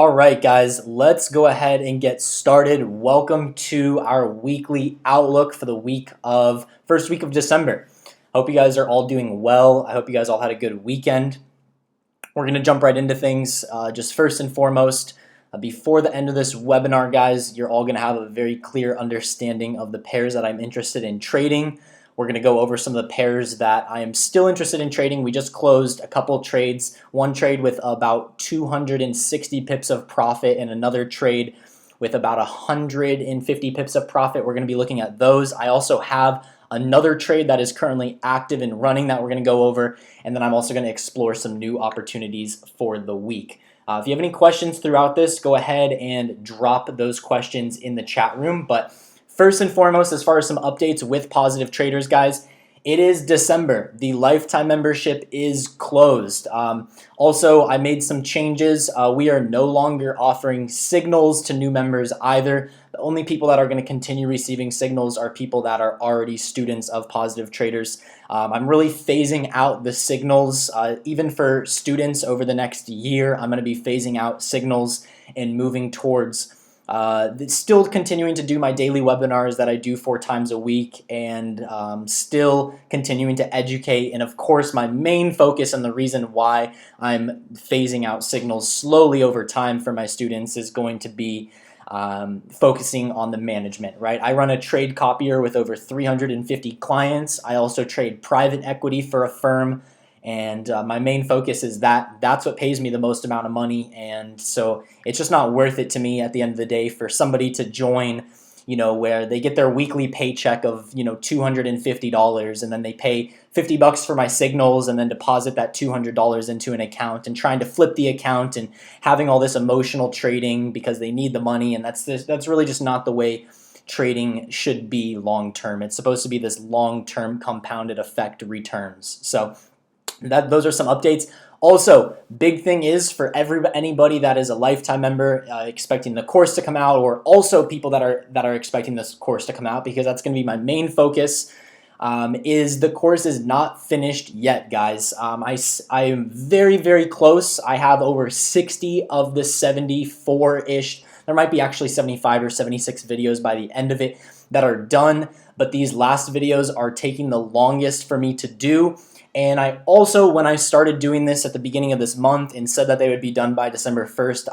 All right, guys, let's go ahead and get started. Welcome to our weekly outlook for the first week of December. Hope you guys are all doing well. I hope you guys all had a good weekend. We're going to jump right into things. Just first and foremost, before the end of this webinar, guys, you're all going to have a very clear understanding of the pairs that I'm interested in trading. We're going to go over some of the pairs that I am still interested in trading. We just closed a couple trades, one trade with about 260 pips of profit and another trade with about 150 pips of profit. We're going to be looking at those. I also have another trade that is currently active and running that we're going to go over, and then I'm also going to explore some new opportunities for the week. If you have any questions throughout this, go ahead and drop those questions in the chat room. But first and foremost, as far as some updates with Positive Traders, guys, it is December. The lifetime membership is closed. Also, I made some changes. We are no longer offering signals to new members either. The only people that are going to continue receiving signals are people that are already students of Positive Traders. I'm really phasing out the signals. Even for students over the next year, I'm going to be phasing out signals and moving towards still continuing to do my daily webinars that I do 4 times a week, and still continuing to educate. And of course, my main focus and the reason why I'm phasing out signals slowly over time for my students is going to be focusing on the management, right? I run a trade copier with over 350 clients. I also trade private equity for a firm. And my main focus is that's what pays me the most amount of money, and so it's just not worth it to me at the end of the day for somebody to join, where they get their weekly paycheck of $250, and then they pay $50 for my signals and then deposit that $200 into an account and trying to flip the account and having all this emotional trading because they need the money, and that's really just not the way trading should be long term. It's supposed to be this long term compounded effect returns. So those are some updates. Also, big thing is for anybody that is a lifetime member expecting the course to come out, or also people that are expecting this course to come out, because that's going to be my main focus. Is the course is not finished yet, guys. I am very, very close. I have over 60 of the 74-ish. There might be actually 75 or 76 videos by the end of it that are done, but these last videos are taking the longest for me to do. And I also, when I started doing this at the beginning of this month and said that they would be done by December 1st,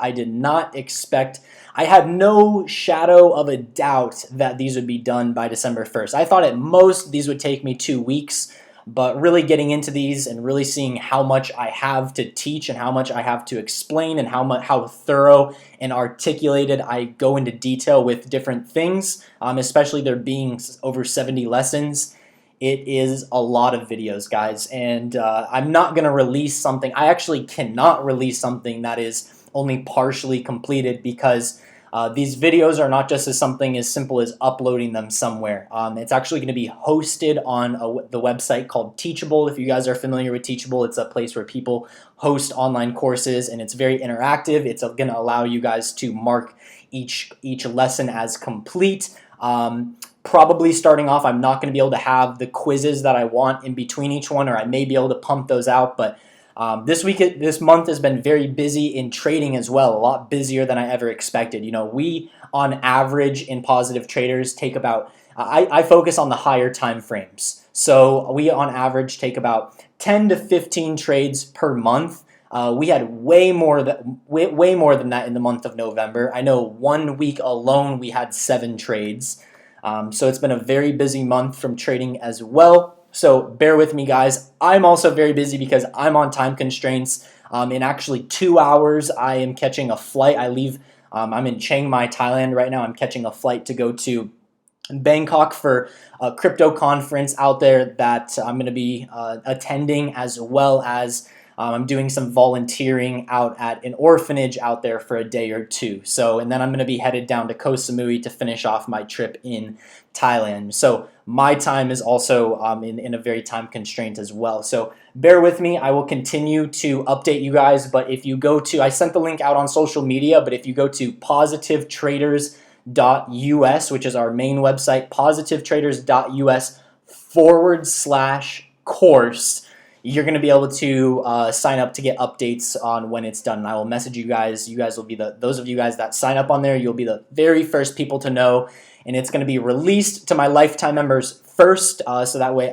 I had no shadow of a doubt that these would be done by December 1st. I thought at most these would take me 2 weeks, but really getting into these and really seeing how much I have to teach and how much I have to explain and how thorough and articulated I go into detail with different things, especially there being over 70 lessons. It is a lot of videos, guys, and I'm not going to release something. I actually cannot release something that is only partially completed, because these videos are not just something as simple as uploading them somewhere. It's actually going to be hosted on the website called Teachable. If you guys are familiar with Teachable, it's a place where people host online courses, and it's very interactive. It's going to allow you guys to mark each lesson as complete. Probably starting off, I'm not going to be able to have the quizzes that I want in between each one, or I may be able to pump those out. But this month has been very busy in trading as well, a lot busier than I ever expected. We on average in Positive Traders take about, I focus on the higher time frames. So we on average take about 10 to 15 trades per month. We had way more than that in the month of November. I know 1 week alone we had 7 trades. So it's been a very busy month from trading as well. So bear with me, guys. I'm also very busy because I'm on time constraints. In actually 2 hours, I am catching a flight. I'm in Chiang Mai, Thailand right now. I'm catching a flight to go to Bangkok for a crypto conference out there that I'm going to be attending, as well as I'm doing some volunteering out at an orphanage out there for a day or two. And then I'm going to be headed down to Koh Samui to finish off my trip in Thailand. So my time is also in a very time constraint as well. So bear with me. I will continue to update you guys. But if you go to, I sent the link out on social media, but if you go to positivetraders.us, which is our main website, positivetraders.us/course, you're going to be able to sign up to get updates on when it's done. And I will message you guys. You guys will be those of you guys that sign up on there, you'll be the very first people to know. And it's going to be released to my lifetime members first, so that way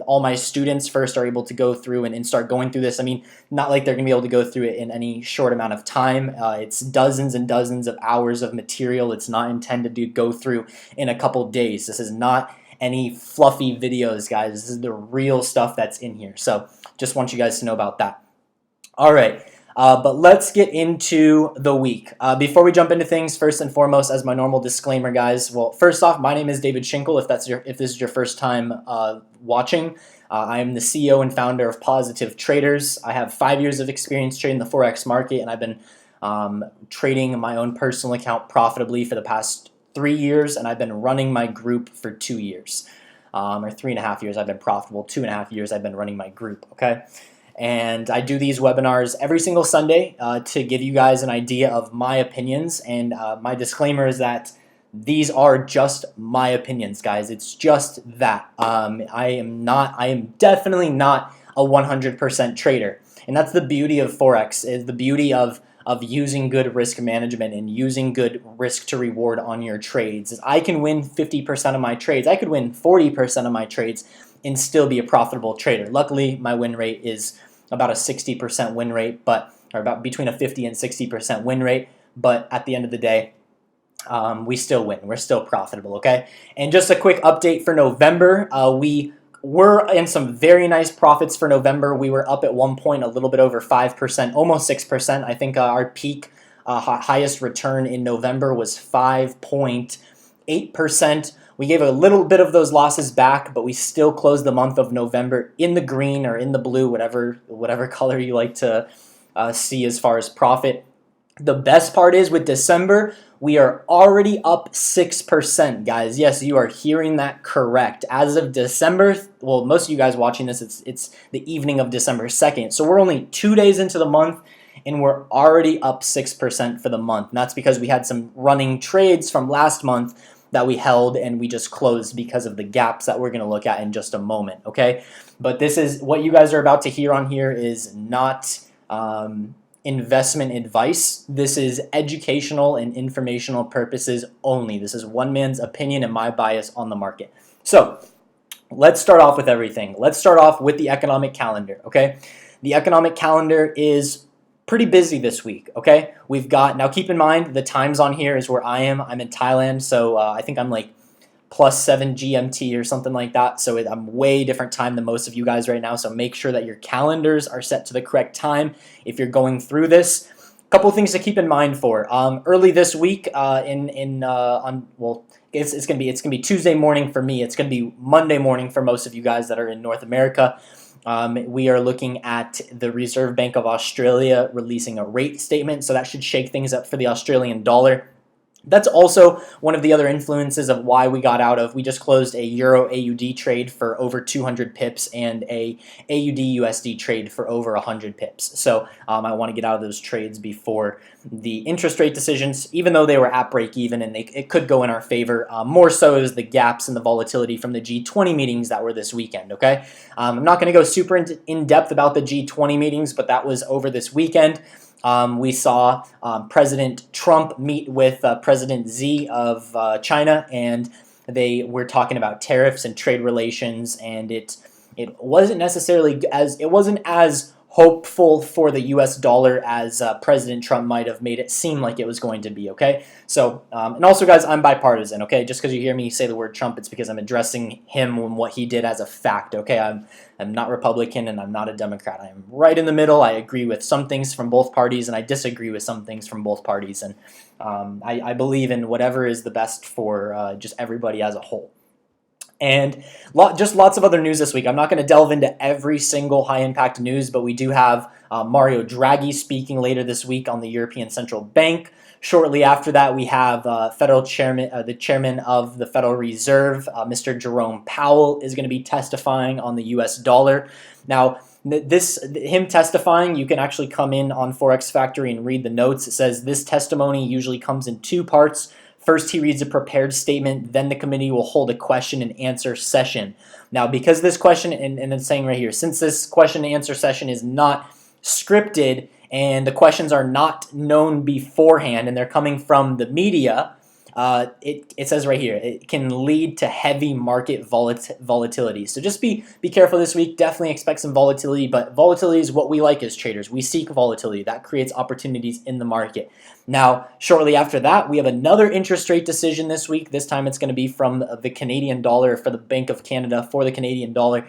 all my students first are able to go through and start going through this. I mean, not like they're going to be able to go through it in any short amount of time. It's dozens and dozens of hours of material. It's not intended to go through in a couple days. This is not any fluffy videos, guys. This is the real stuff that's in here. So just want you guys to know about that. All right. But let's get into the week. Before we jump into things, first and foremost, as my normal disclaimer, guys. Well, first off, my name is David Schinkel. If this is your first time watching, I am the CEO and founder of Positive Traders. I have 5 years of experience trading the Forex market, and I've been trading my own personal account profitably for the past 3 years, and I've been running my group for 2 years, or 3.5 years. I've been profitable. 2.5 years I've been running my group. Okay. And I do these webinars every single Sunday to give you guys an idea of my opinions. And my disclaimer is that these are just my opinions, guys. It's just that. I am definitely not a 100% trader. And that's the beauty of Forex, is the beauty of using good risk management and using good risk to reward on your trades. Is I can win 50% of my trades. I could win 40% of my trades and still be a profitable trader. Luckily, my win rate is about a 60% win rate, or about between a 50 and 60% win rate. But at the end of the day, we still win. We're still profitable, okay? And just a quick update for November. We were in some very nice profits for November. We were up at one point a little bit over 5%, almost 6%. I think our peak highest return in November was 5.8%. We gave a little bit of those losses back, but we still closed the month of November in the green or in the blue, whatever color you like to see as far as profit. The best part is with December, we are already up 6%, guys. Yes, you are hearing that correct. As of December, well, most of you guys watching this, it's the evening of December 2nd. So we're only 2 days into the month, and we're already up 6% for the month. And that's because we had some running trades from last month that we held and we just closed because of the gaps that we're going to look at in just a moment, okay? But this is what you guys are about to hear on here is not investment advice. This is educational and informational purposes only. This is one man's opinion and my bias on the market. So let's start off with everything. Let's start off with the economic calendar, okay? The economic calendar is pretty busy this week, okay? We've got, now keep in mind, the times on here is where I am. I'm in Thailand, so I think I'm like +7 GMT or something like that, so I'm way different time than most of you guys right now, so make sure that your calendars are set to the correct time if you're going through this. A couple of things to keep in mind for. Early this week, it's gonna be Tuesday morning for me. It's gonna be Monday morning for most of you guys that are in North America. We are looking at the Reserve Bank of Australia releasing a rate statement, so that should shake things up for the Australian dollar. That's also one of the other influences of why we got out of. We just closed a Euro AUD trade for over 200 pips and a AUD USD trade for over 100 pips. So I want to get out of those trades before the interest rate decisions, even though they were at break even and it could go in our favor. More so is the gaps and the volatility from the G20 meetings that were this weekend. Okay, I'm not going to go super in depth about the G20 meetings, but that was over this weekend. We saw President Trump meet with President Xi of China, and they were talking about tariffs and trade relations, and it wasn't as hopeful for the U.S. dollar as President Trump might have made it seem like it was going to be, okay? So, and also, guys, I'm bipartisan, okay? Just because you hear me say the word Trump, it's because I'm addressing him and what he did as a fact, okay? I'm not Republican and I'm not a Democrat. I am right in the middle. I agree with some things from both parties and I disagree with some things from both parties. And I believe in whatever is the best for just everybody as a whole. And just lots of other news this week. I'm not going to delve into every single high-impact news, but we do have Mario Draghi speaking later this week on the European Central Bank. Shortly after that, we have the chairman of the Federal Reserve, Mr. Jerome Powell, is going to be testifying on the U.S. dollar. Now, him testifying, you can actually come in on Forex Factory and read the notes. It says this testimony usually comes in two parts. First, he reads a prepared statement. Then the committee will hold a question and answer session. Now, because this question, and it's saying right here, since this question and answer session is not scripted and the questions are not known beforehand and they're coming from the media, it says right here, it can lead to heavy market volatility. So just be careful this week. Definitely expect some volatility, but volatility is what we like as traders. We seek volatility. That creates opportunities in the market. Now, shortly after that, we have another interest rate decision this week. This time it's going to be from the Canadian dollar, for the Bank of Canada, for the Canadian dollar.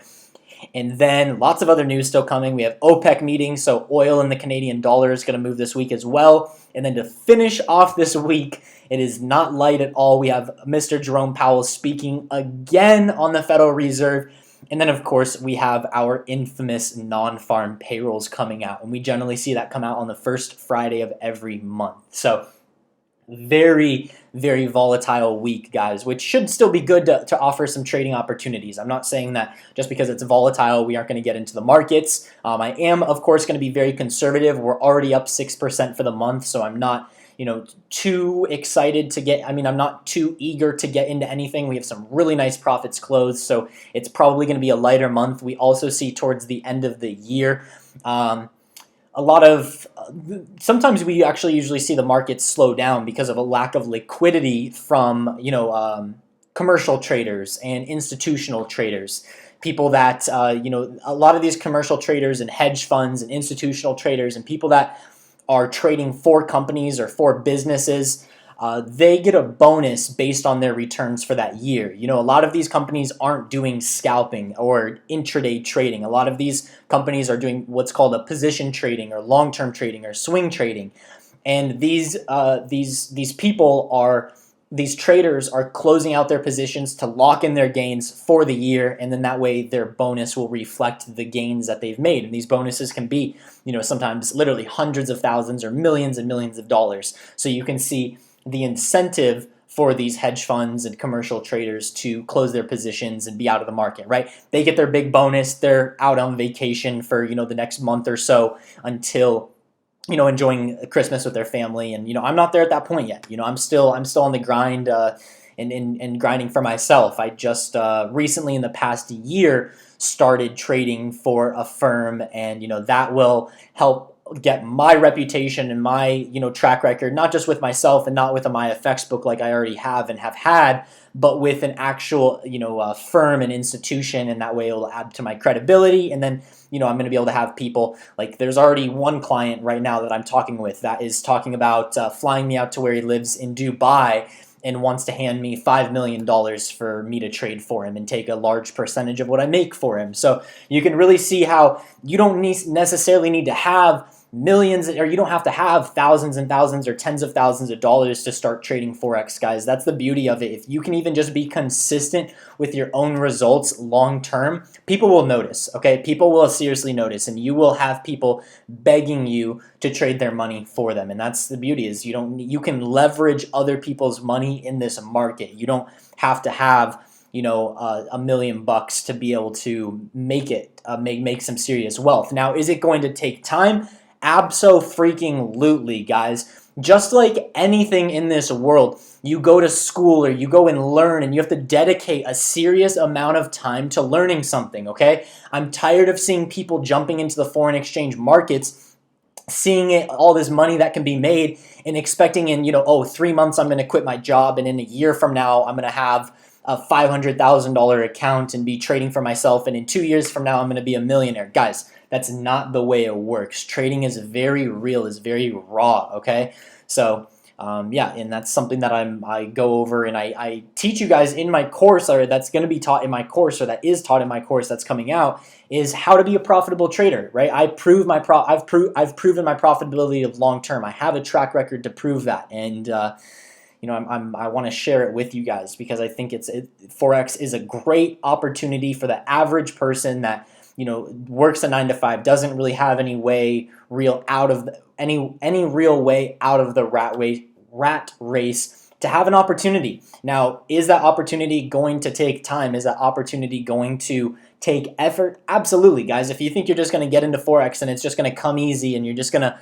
And then lots of other news still coming. We have OPEC meetings, so oil and the Canadian dollar is going to move this week as well. And then to finish off this week, it is not light at all. We have Mr. Jerome Powell speaking again on the Federal Reserve. And then, of course, we have our infamous non-farm payrolls coming out. And we generally see that come out on the first Friday of every month. So very, very volatile week, guys, which should still be good to offer some trading opportunities. I'm not saying that just because it's volatile, we aren't going to get into the markets. I am, of course, going to be very conservative. We're already up 6% for the month, so I'm not, too excited to get, I'm not too eager to get into anything. We have some really nice profits closed, so it's probably going to be a lighter month. We also see towards the end of the year, a lot of, sometimes we actually usually see the markets slow down because of a lack of liquidity from, commercial traders and institutional traders. People that, a lot of these commercial traders and hedge funds and institutional traders and people that are trading for companies or for businesses, they get a bonus based on their returns for that year. A lot of these companies aren't doing scalping or intraday trading. A lot of these companies are doing what's called a position trading or long-term trading or swing trading. And these traders are closing out their positions to lock in their gains for the year, and then that way their bonus will reflect the gains that they've made. And these bonuses can be, sometimes literally hundreds of thousands or millions and millions of dollars. So you can see the incentive for these hedge funds and commercial traders to close their positions and be out of the market, right? They get their big bonus. They're out on vacation for, the next month or so until, enjoying Christmas with their family. And, I'm not there at that point yet. I'm still on the grind and grinding for myself. I just recently in the past year started trading for a firm, and, that will help get my reputation and my track record, not just with myself and not with my FX book like I already have and have had, but with an actual firm and institution, and that way it'll add to my credibility. And then I'm going to be able to have people, like there's already one client right now that I'm talking with that is talking about flying me out to where he lives in Dubai and wants to hand me $5 million for me to trade for him and take a large percentage of what I make for him. So you can really see how you don't necessarily need to have millions, or you don't have to have thousands and thousands or tens of thousands of dollars to start trading Forex, guys. That's the beauty of it. If you can even just be consistent with your own results long term, people will notice, okay? People will seriously notice, and you will have people begging you to trade their money for them. And that's the beauty, is you can leverage other people's money in this market. You don't have to have $1 million to be able to make it, make some serious wealth. Now, is it going to take time? Abso-freaking-lutely, guys. Just like anything in this world, you go to school or you go and learn, and you have to dedicate a serious amount of time to learning something, okay? I'm tired of seeing people jumping into the foreign exchange markets, seeing it, all this money that can be made, and expecting in, 3 months I'm going to quit my job, and in a year from now I'm going to have a $500,000 account and be trading for myself, and in 2 years from now I'm going to be a millionaire. Guys, that's not the way it works. Trading is very real, is very raw, okay? So, yeah, and that's something that I go over and I teach you guys in my course, or that's going to be taught in my course, or that is taught in my course that's coming out, is how to be a profitable trader, right? I've proven my profitability of long term. I have a track record to prove that, and I want to share it with you guys because I think Forex is a great opportunity for the average person that works a 9 to 5, doesn't really have any real way out of the rat race to have an opportunity. Now, is that opportunity going to take time? Is that opportunity going to take effort? Absolutely, guys. If you think you're just going to get into Forex and it's just going to come easy and you're just going to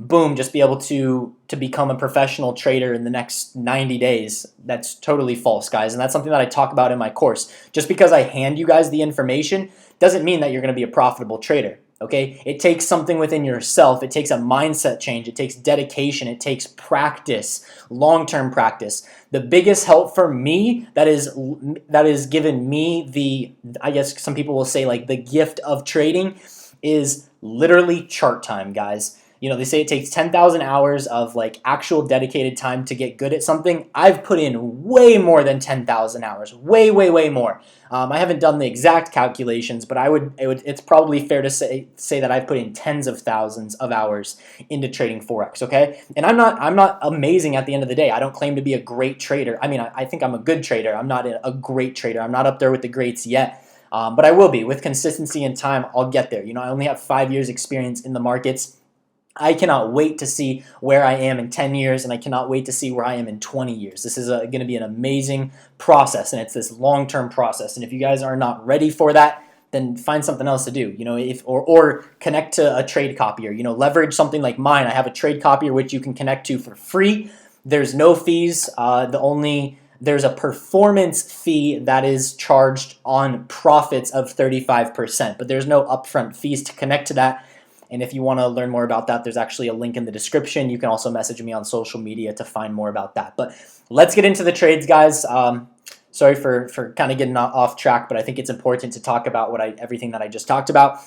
boom, just be able to become a professional trader in the next 90 days. That's totally false, guys. And that's something that I talk about in my course. Just because I hand you guys the information doesn't mean that you're going to be a profitable trader. Okay, it takes something within yourself. It takes a mindset change. It takes dedication. It takes practice, long-term practice. The biggest help for me that is given me the, I guess some people will say, like, the gift of trading is literally chart time, guys. You know, they say it takes 10,000 hours of like actual dedicated time to get good at something. I've put in way more than 10,000 hours, way, way, way more. I haven't done the exact calculations, but it's probably fair to say that I've put in tens of thousands of hours into trading Forex. Okay, and I'm not amazing at the end of the day. I don't claim to be a great trader. I mean, I think I'm a good trader. I'm not a great trader. I'm not up there with the greats yet. But I will be. With consistency and time, I'll get there. You know, I only have 5 years experience in the markets. I cannot wait to see where I am in 10 years, and I cannot wait to see where I am in 20 years. This is going to be an amazing process, and it's this long-term process. And if you guys are not ready for that, then find something else to do. You know, or connect to a trade copier. You know, leverage something like mine. I have a trade copier which you can connect to for free. There's no fees. There's a performance fee that is charged on profits of 35%, but there's no upfront fees to connect to that. And if you want to learn more about that, there's actually a link in the description. You can also message me on social media to find more about that. But let's get into the trades, guys. Sorry for kind of getting off track, but I think it's important to talk about everything that I just talked about.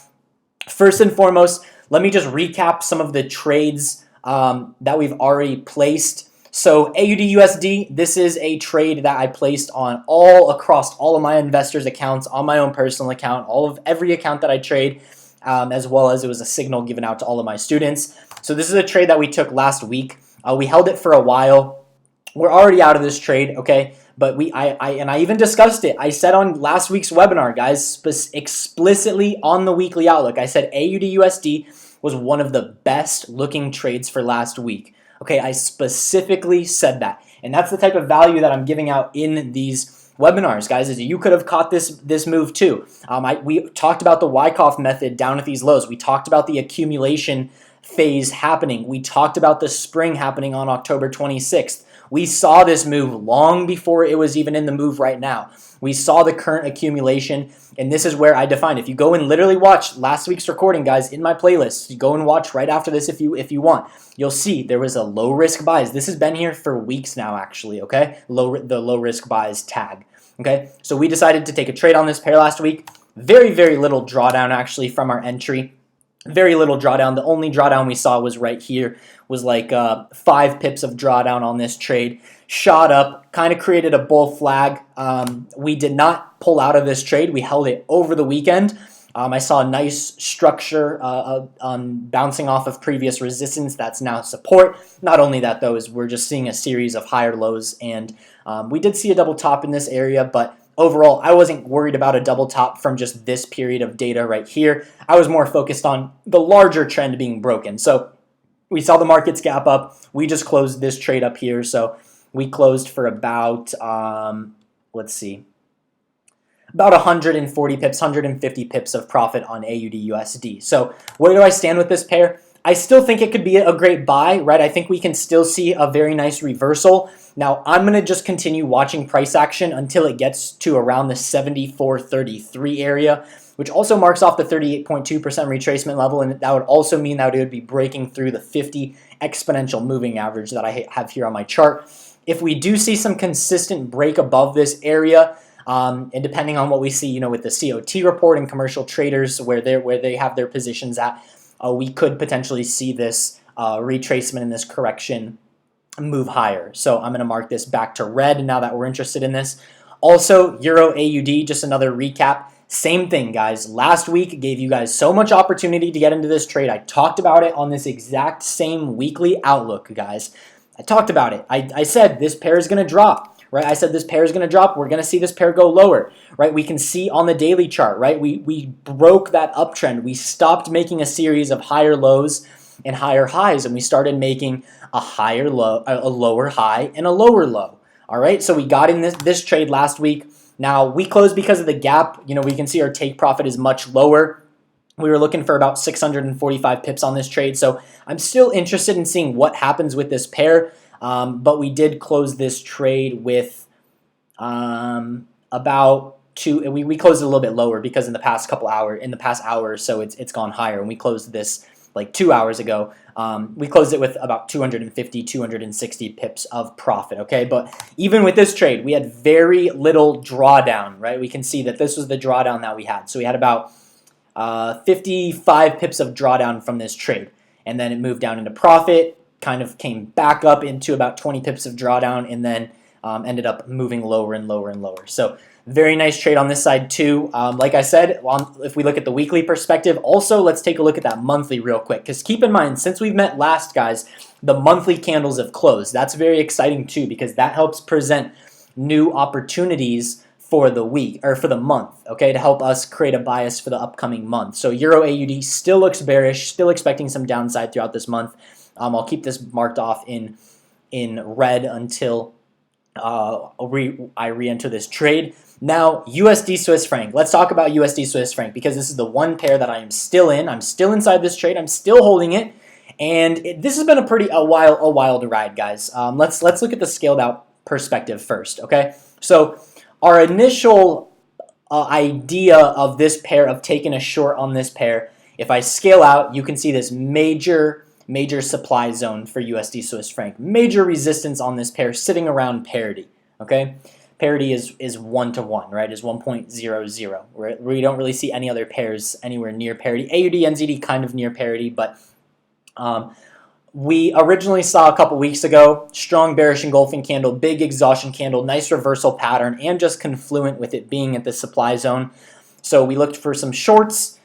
First and foremost, let me just recap some of the trades that we've already placed. So AUD/USD, this is a trade that I placed on across all of my investors' accounts, on my own personal account, every account that I trade. As well as it was a signal given out to all of my students. So this is a trade that we took last week. We held it for a while. We're already out of this trade, okay? But I even discussed it. I said on last week's webinar, guys, explicitly on the weekly outlook, I said AUD/USD was one of the best looking trades for last week. Okay, I specifically said that. And that's the type of value that I'm giving out in these webinars, guys, is you could have caught this move too. We talked about the Wyckoff method down at these lows. We talked about the accumulation phase happening. We talked about the spring happening on October 26th. We saw this move long before it was even in the move right now. We saw the current accumulation, and this is where I define. If you go and literally watch last week's recording, guys, in my playlist, you go and watch right after this if you want. You'll see there was a low risk buys. This has been here for weeks now, actually, okay? The low risk buys tag. Okay, so we decided to take a trade on this pair last week. Very, very little drawdown actually from our entry. Very little drawdown. The only drawdown we saw was right here, was like 5 pips of drawdown on this trade. Shot up, kind of created a bull flag. We did not pull out of this trade. We held it over the weekend. I saw a nice structure on bouncing off of previous resistance that's now support. Not only that, though, is we're just seeing a series of higher lows, and we did see a double top in this area, but overall, I wasn't worried about a double top from just this period of data right here. I was more focused on the larger trend being broken. So we saw the markets gap up. We just closed this trade up here. So we closed for about, let's see, about 140 pips, 150 pips of profit on AUD/USD. So where do I stand with this pair? I still think it could be a great buy, right? I think we can still see a very nice reversal. Now, I'm going to just continue watching price action until it gets to around the 74.33 area, which also marks off the 38.2% retracement level, and that would also mean that it would be breaking through the 50 exponential moving average that I have here on my chart. If we do see some consistent break above this area, and depending on what we see, with the COT report and commercial traders where they have their positions at, we could potentially see this retracement and this correction move higher. So I'm going to mark this back to red now that we're interested in this. Also, Euro AUD, just another recap. Same thing, guys. Last week gave you guys so much opportunity to get into this trade. I talked about it on this exact same weekly outlook, guys. I talked about it. I said this pair is going to drop. Right, I said this pair is going to drop. We're going to see this pair go lower. Right, we can see on the daily chart. Right, we broke that uptrend. We stopped making a series of higher lows and higher highs, and we started making a higher low, a lower high, and a lower low. All right, so we got in this trade last week. Now we closed because of the gap. We can see our take profit is much lower. We were looking for about 645 pips on this trade, so I'm still interested in seeing what happens with this pair. But we did close this trade with about two. We closed it a little bit lower because in the past hour or so, it's gone higher. And we closed this like 2 hours ago. We closed it with about 250, 260 pips of profit. Okay, but even with this trade, we had very little drawdown. Right, we can see that this was the drawdown that we had. So we had about 55 pips of drawdown from this trade, and then it moved down into profit, kind of came back up into about 20 pips of drawdown, and then ended up moving lower and lower and lower. So very nice trade on this side too. Like I said, if we look at the weekly perspective, also let's take a look at that monthly real quick, because keep in mind, since we've met last, guys, the monthly candles have closed. That's very exciting too, because that helps present new opportunities for the week or for the month, okay, to help us create a bias for the upcoming month. So Euro AUD still looks bearish, still expecting some downside throughout this month. I'll keep this marked off in red until I re-enter this trade. Now, USD Swiss franc. Let's talk about USD Swiss franc, because this is the one pair that I am still in. I'm still inside this trade. I'm still holding it, and this has been a wild ride, guys. Let's look at the scaled out perspective first, okay? So our initial idea of this pair, of taking a short on this pair, if I scale out, you can see this major supply zone for USD Swiss franc. Major resistance on this pair sitting around parity, okay? Parity is 1-to-1, right? Is 1.00. We don't really see any other pairs anywhere near parity. AUD, NZD kind of near parity, but we originally saw a couple weeks ago, strong bearish engulfing candle, big exhaustion candle, nice reversal pattern, and just confluent with it being at the supply zone. So we looked for some shorts.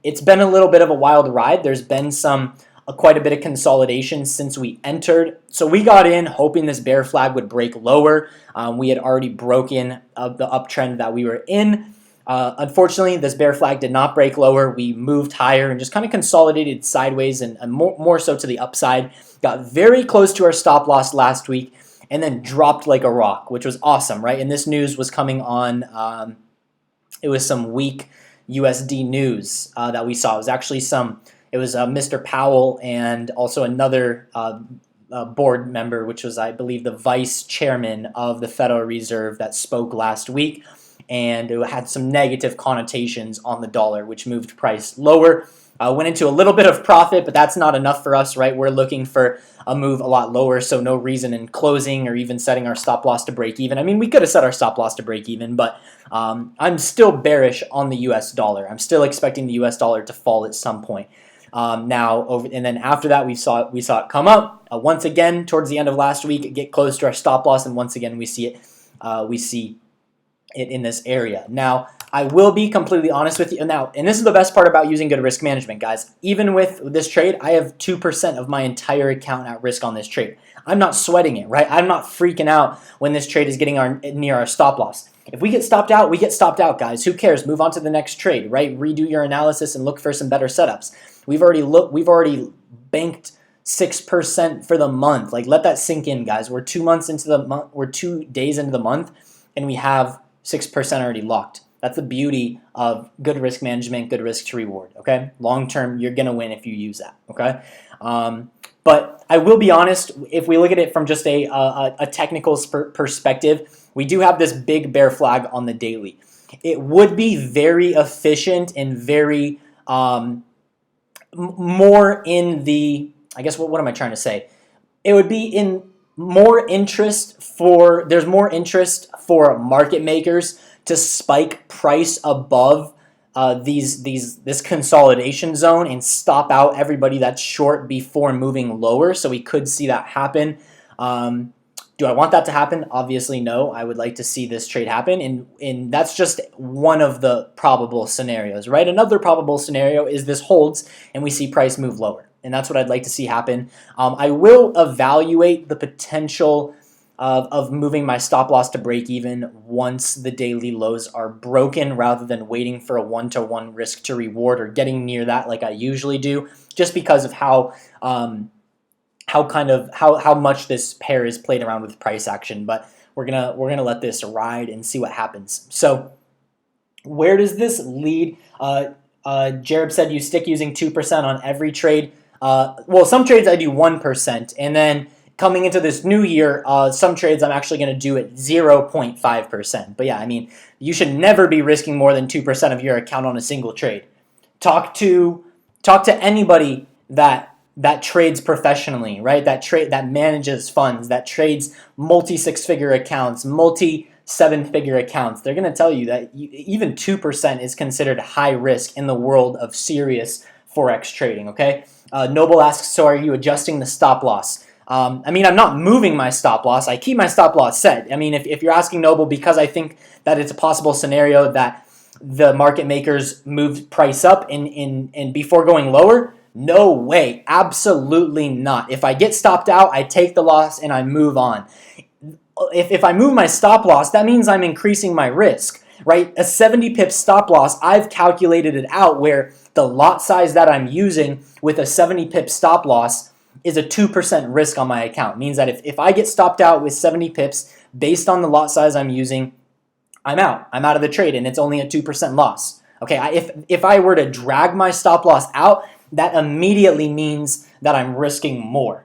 It's been a little bit of a wild ride. There's been quite a bit of consolidation since we entered. So we got in hoping this bear flag would break lower. We had already broken the uptrend that we were in. Unfortunately, this bear flag did not break lower. We moved higher and just kind of consolidated sideways and more so to the upside. Got very close to our stop loss last week and then dropped like a rock, which was awesome, right? And this news was coming on, it was some weak USD news that we saw. It was actually it was Mr. Powell and also another board member, which was, I believe, the vice chairman of the Federal Reserve, that spoke last week. And it had some negative connotations on the dollar, which moved price lower. Went into a little bit of profit, but that's not enough for us, right? We're looking for a move a lot lower, so no reason in closing or even setting our stop loss to break even. I mean, we could have set our stop loss to break even, but I'm still bearish on the US dollar. I'm still expecting the US dollar to fall at some point. And then after that, we saw it come up once again towards the end of last week, get close to our stop loss, and once again we see it in this area. Now, I will be completely honest with you now, and this is the best part about using good risk management, guys. Even with this trade, I have 2% of my entire account at risk on this trade. I'm not sweating it, right? I'm not freaking out when this trade is getting near our stop loss. If we get stopped out, we get stopped out, guys. Who cares? Move on to the next trade, right? Redo your analysis and look for some better setups. We've already banked 6% for the month. Like, let that sink in, guys. We're 2 months into the month. We're 2 days into the month, and we have 6% already locked. That's the beauty of good risk management, good risk to reward, okay? Long term, you're going to win if you use that, okay? But I will be honest, if we look at it from just a technical perspective, we do have this big bear flag on the daily. It would be very efficient and very more in the, I guess, what am I trying to say? It would be in more interest for, there's more interest for market makers to spike price above this consolidation zone and stop out everybody that's short before moving lower. So we could see that happen. Do I want that to happen? Obviously, no. I would like to see this trade happen, and that's just one of the probable scenarios, right? Another probable scenario is this holds and we see price move lower, and that's what I'd like to see happen. I will evaluate the potential of moving my stop loss to break even once the daily lows are broken, rather than waiting for a 1-to-1 risk to reward or getting near that like I usually do, just because of how much this pair is played around with price action. But we're gonna let this ride and see what happens. So where does this lead? Jared said you stick using 2% on every trade. Well, some trades I do 1%, and then coming into this new year, some trades I'm actually going to do at 0.5%. But yeah, I mean, you should never be risking more than 2% of your account on a single trade. Talk to anybody that trades professionally, right? That manages funds, that trades multi six-figure accounts, multi seven-figure accounts. They're going to tell you that even 2% is considered high risk in the world of serious Forex trading, okay? Noble asks, so are you adjusting the stop loss? I mean, I'm not moving my stop loss. I keep my stop loss set. I mean, if you're asking Noble because I think that it's a possible scenario that the market makers move price up and before going lower, no way. Absolutely not. If I get stopped out, I take the loss and I move on. If I move my stop loss, that means I'm increasing my risk, right? A 70 pip stop loss, I've calculated it out where the lot size that I'm using with a 70 pip stop loss is a 2% risk on my account. It means that if I get stopped out with 70 pips based on the lot size I'm using, I'm out. I'm out of the trade, and it's only a 2% loss. Okay, if I were to drag my stop loss out, that immediately means that I'm risking more.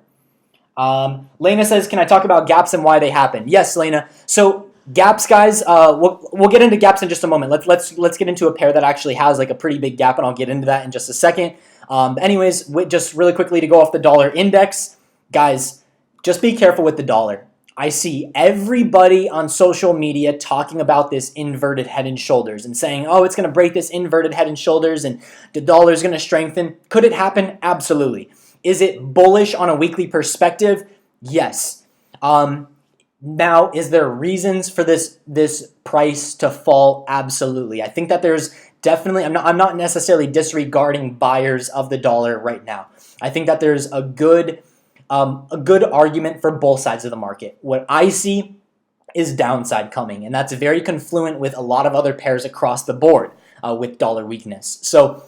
Lena says, can I talk about gaps and why they happen? Yes, Lena. So gaps, guys, we'll get into gaps in just a moment. Let's get into a pair that actually has like a pretty big gap, and I'll get into that in just a second. Anyways, just really quickly to go off the dollar index, guys, just be careful with the dollar. I see everybody on social media talking about this inverted head and shoulders and saying, oh, it's going to break this inverted head and shoulders and the dollar is going to strengthen. Could it happen? Absolutely. Is it bullish on a weekly perspective? Yes. Now, is there reasons for this price to fall? Absolutely. I think that there's definitely, I'm not necessarily disregarding buyers of the dollar right now. I think that there's a good argument for both sides of the market. What I see is downside coming, and that's very confluent with a lot of other pairs across the board with dollar weakness. So,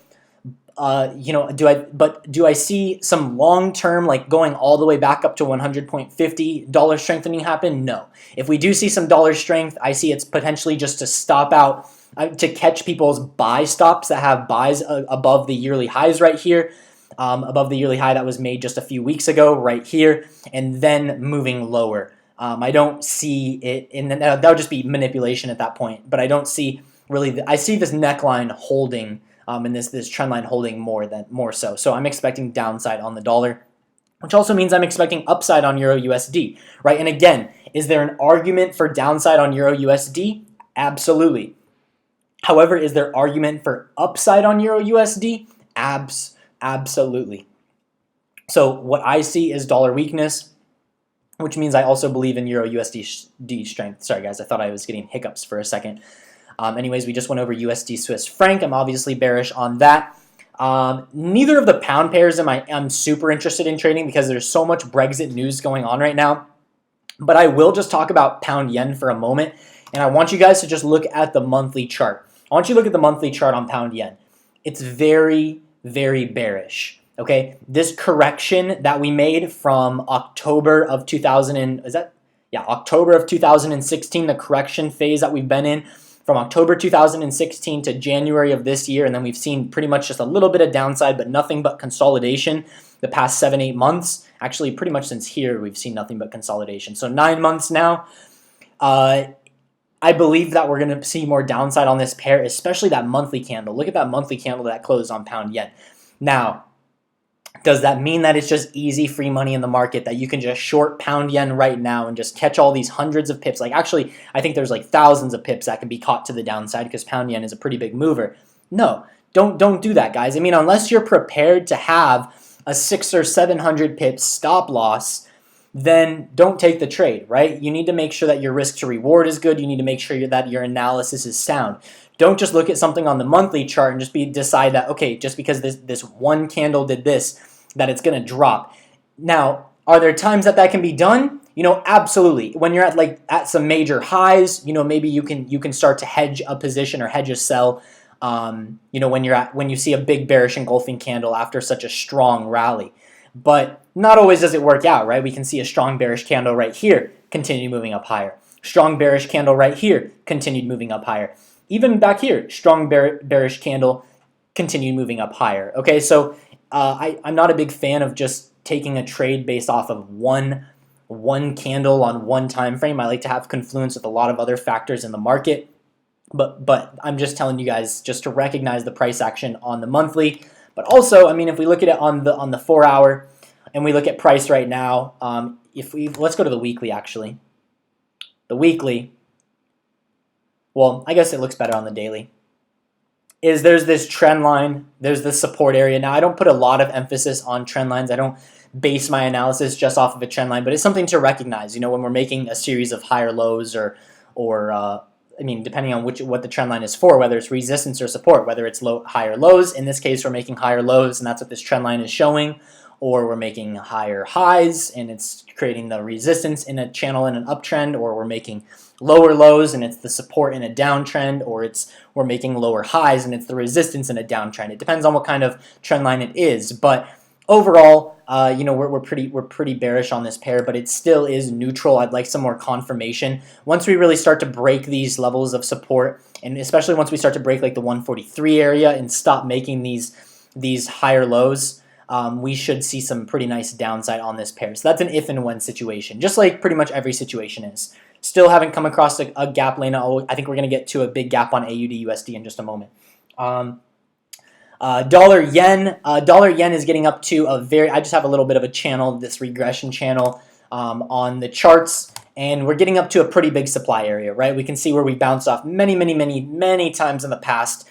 do I see some long-term, like going all the way back up to 100.50 dollar strengthening happen? No. If we do see some dollar strength, I see it's potentially just to stop out, to catch people's buy stops that have buys above the yearly highs right here. Above the yearly high that was made just a few weeks ago right here, and then moving lower. I don't see it, and that would just be manipulation at that point, but I don't see really, I see this neckline holding and this trend line holding more so. So I'm expecting downside on the dollar, which also means I'm expecting upside on Euro USD, right? And again, is there an argument for downside on Euro USD? Absolutely. However, is there argument for upside on Euro USD? Absolutely. So what I see is dollar weakness, which means I also believe in Euro USD strength. Sorry, guys, I thought I was getting hiccups for a second. Anyways, we just went over USD Swiss franc. I'm obviously bearish on that. Neither of the pound pairs I'm super interested in trading because there's so much Brexit news going on right now. But I will just talk about pound yen for a moment, and I want you guys to just look at the monthly chart. I want you to look at the monthly chart on pound yen. It's very, very bearish. Okay, this correction that we made from October of 2016, the correction phase that we've been in from October 2016 to January of this year, and then we've seen pretty much just a little bit of downside, but nothing but consolidation the past 7-8 months. Actually, pretty much since here, we've seen nothing but consolidation. So 9 months now. I believe that we're going to see more downside on this pair, especially that monthly candle. Look at that monthly candle that closed on pound yen. Now, does that mean that it's just easy free money in the market, that you can just short pound yen right now and just catch all these hundreds of pips? Like, actually, I think there's like thousands of pips that can be caught to the downside because pound yen is a pretty big mover. No, don't do that, guys. I mean, unless you're prepared to have a 600 or 700 pips stop loss, then don't take the trade, right? You need to make sure that your risk to reward is good. You need to make sure that your analysis is sound. Don't just look at something on the monthly chart and just decide that, okay, just because this one candle did this, that it's going to drop. Now, are there times that can be done? Absolutely. When you're at some major highs, maybe you can start to hedge a position or hedge a sell. When you see a big bearish engulfing candle after such a strong rally. But not always does it work out, right? We can see a strong bearish candle right here, continue moving up higher. Strong bearish candle right here, continued moving up higher. Even back here, strong bearish candle, continue moving up higher. Okay, so I'm not a big fan of just taking a trade based off of one candle on one time frame. I like to have confluence with a lot of other factors in the market. But I'm just telling you guys just to recognize the price action on the monthly. But also, I mean, if we look at it on the 4 hour and we look at price right now, let's go to the weekly actually. The weekly, well, I guess it looks better on the daily. There's this trend line, there's this support area. Now, I don't put a lot of emphasis on trend lines. I don't base my analysis just off of a trend line, but it's something to recognize. You know, when we're making a series of higher lows or I mean, depending on what the trend line is for, whether it's resistance or support, whether it's higher lows. In this case, we're making higher lows, and that's what this trend line is showing. Or we're making higher highs, and it's creating the resistance in a channel in an uptrend. Or we're making lower lows, and it's the support in a downtrend. Or we're making lower highs, and it's the resistance in a downtrend. It depends on what kind of trend line it is, but overall, you know, we're pretty bearish on this pair, but it still is neutral. I'd like some more confirmation. Once we really start to break these levels of support, and especially once we start to break like the 143 area and stop making these higher lows, we should see some pretty nice downside on this pair. So that's an if and when situation, just like pretty much every situation is. Still haven't come across a gap, Lena. I think we're going to get to a big gap on AUD USD in just a moment. Dollar yen is getting up to I just have a little bit of a channel, this regression channel on the charts, and we're getting up to a pretty big supply area, right? We can see where we bounced off many times in the past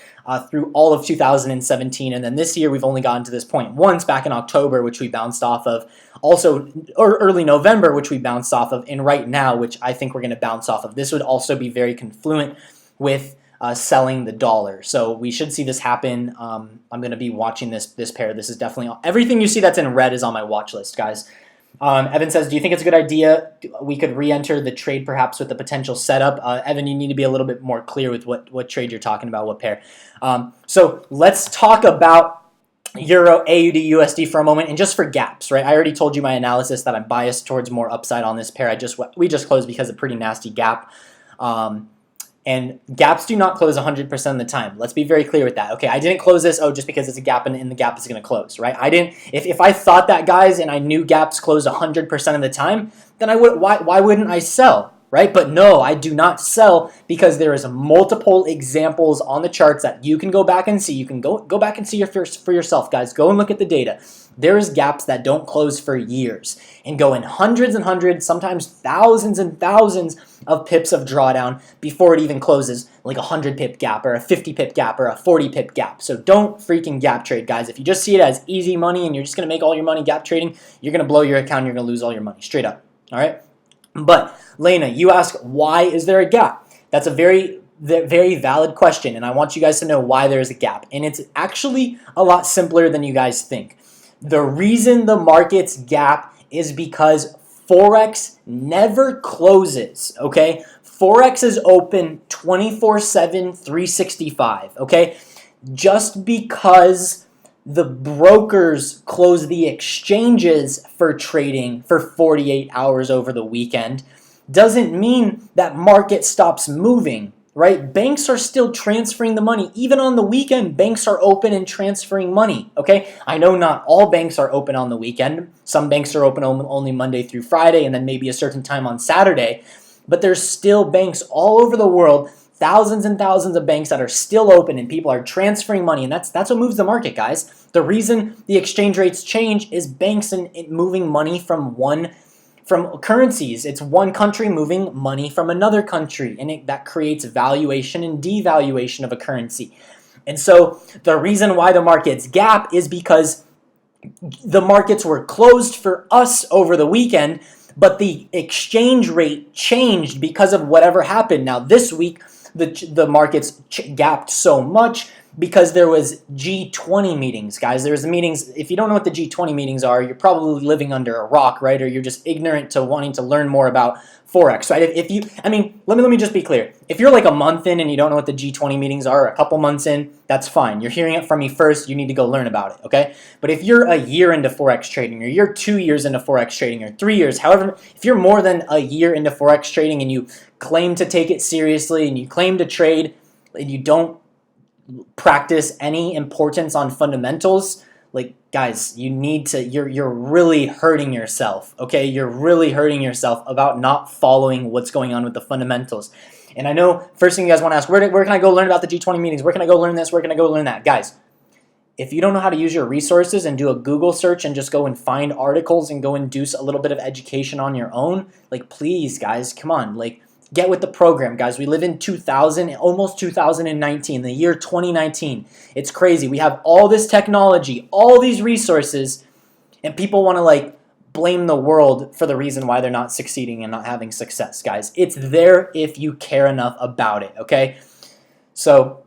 through all of 2017, and then this year we've only gotten to this point once back in October, which we bounced off of, also or early November, which we bounced off of, and right now, which I think we're going to bounce off of. This would also be very confluent with selling the dollar. So we should see this happen. I'm going to be watching this pair. This is definitely everything you see that's in red is on my watch list, guys. Evan says, do you think it's a good idea we could re-enter the trade perhaps with a potential setup? Evan, you need to be a little bit more clear with what trade you're talking about, what pair. So let's talk about Euro, AUD, USD for a moment, and just for gaps, right? I already told you my analysis that I'm biased towards more upside on this pair. We just closed because of a pretty nasty gap. And gaps do not close 100% of the time. Let's be very clear with that. Okay, I didn't close this, just because it's a gap and the gap is going to close, right? I didn't. If I thought that, guys, and I knew gaps closed 100% of the time, then I would. Why wouldn't I sell, right? But no, I do not sell because there is multiple examples on the charts that you can go back and see. You can go back and see for yourself, guys. Go and look at the data. There's gaps that don't close for years and go in hundreds and hundreds, sometimes thousands and thousands of pips of drawdown before it even closes, like a 100 pip gap or a 50 pip gap or a 40 pip gap. So don't freaking gap trade, guys. If you just see it as easy money and you're just going to make all your money gap trading, you're going to blow your account and you're going to lose all your money, straight up. All right? But Lena, you ask, why is there a gap? That's a very valid question, and I want you guys to know why there is a gap. And it's actually a lot simpler than you guys think. The reason the market's gap is because Forex never closes, okay? Forex is open 24/7, 365, okay? Just because the brokers close the exchanges for trading for 48 hours over the weekend doesn't mean that market stops moving, right? Banks are still transferring the money. Even on the weekend, banks are open and transferring money, okay? I know not all banks are open on the weekend. Some banks are open only Monday through Friday and then maybe a certain time on Saturday. But there's still banks all over the world, thousands and thousands of banks that are still open and people are transferring money. And that's what moves the market, guys. The reason the exchange rates change is banks and moving money from currencies. It's one country moving money from another country, and that creates valuation and devaluation of a currency. And so the reason why the market's gap is because the markets were closed for us over the weekend, but the exchange rate changed because of whatever happened. Now this week, the markets gapped so much because there was G20 meetings, guys. There was meetings. If you don't know what the G20 meetings are, you're probably living under a rock, right? Or you're just ignorant to wanting to learn more about Forex, right? Let me just be clear. If you're like a month in and you don't know what the G20 meetings are, or a couple months in, that's fine. You're hearing it from me first. You need to go learn about it, okay? But if you're a year into Forex trading, or you're 2 years into Forex trading, or 3 years, however, if you're more than a year into Forex trading and you claim to take it seriously and you claim to trade and you don't practice any importance on fundamentals, like guys, you need to, you're really hurting yourself, okay? You're really hurting yourself about not following what's going on with the fundamentals. And I know first thing you guys want to ask, where can I go learn about the G20 meetings? Where can I go learn this? Where can I go learn that? Guys, if you don't know how to use your resources and do a Google search and just go and find articles and go and do a little bit of education on your own, like please guys, come on, like get with the program, guys. We live in 2000, almost 2019, the year 2019. It's crazy. We have all this technology, all these resources, and people want to like blame the world for the reason why they're not succeeding and not having success, guys. It's there if you care enough about it, okay? So,